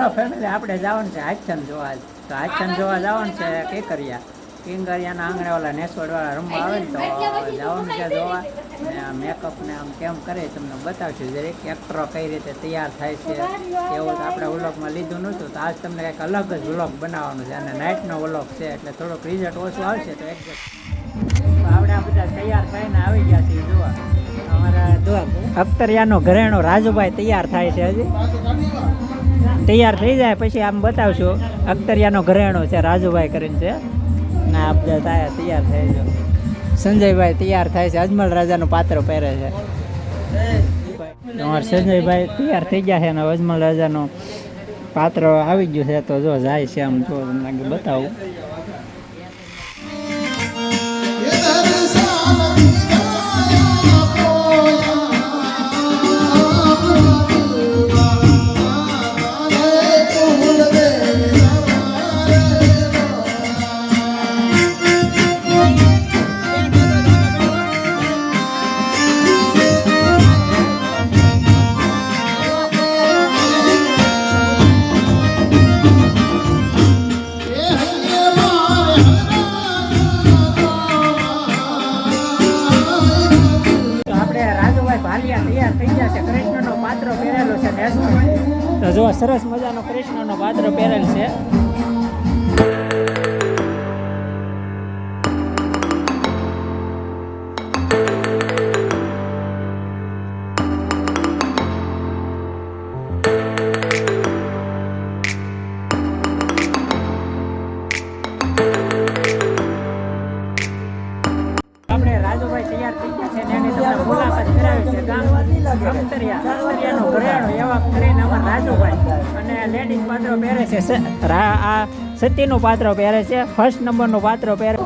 હાલો family આપણે જવાનું છે હાથચંદ જોવા. તો હાથચંદ જોવા જવાનું છે કેકરિયા. કિંગરિયાના આંગણે ઓલા નેસવડવાળા રમવા આવે ને તો જવાનું છે જોવા. ને આ મેકઅપને આમ કેમ કરે તમને બતાવશું દરેક એક્ટરો કઈ રીતે તૈયાર થાય છે એવું તો આપણે વ્લોગમાં લીધું નહોતું. તો આજ તમને કંઈક અલગ જ વ્લોગ બનાવવાનું છે અને નાઇટનો વ્લોગ છે એટલે થોડોક રિઝલ્ટ ઓછું આવશે તો એક્ઝેક્ટ. આપણે આ બધા તૈયાર થઈને આવી ગયા છીએ જોવા. અમારા જો અખ્તરિયાનો ઘરેણો રાજુભાઈ તૈયાર થાય છે હજી. તૈયાર થઈ જાય પછી આમ બતાવશું. અખ્તરિયાનો ઘરેણો છે રાજુભાઈ કરીને છે ને આ બધા તૈયાર થાય છે. સંજયભાઈ તૈયાર થાય છે, અજમલ રાજાનું પાત્ર પહેરે છે. અમારા સંજયભાઈ તૈયાર થઈ ગયા છે અને અજમલ રાજાનું પાત્ર આવી ગયું છે તો જો જાય છે આમ જો તમને બતાવું. કૃષ્ણનો પાત્ર પહેરેલો છે તો જો સરસ મજાનો કૃષ્ણનો પાત્ર પહેરેલ છે. આપણે રાજુભાઈ તૈયાર થઈ ગયા છે ને એની તમને મુલાકાત કરાવી છે. ગામ અખ્તરિયાનો ઘરેણો એવા કરીને અમારા રાજુભાઈ અને લેડીઝ પાત્ર પહેરે છે. આ સતીનું પાત્ર પહેરે છે, ફર્સ્ટ નંબરનું પાત્ર પહેરે.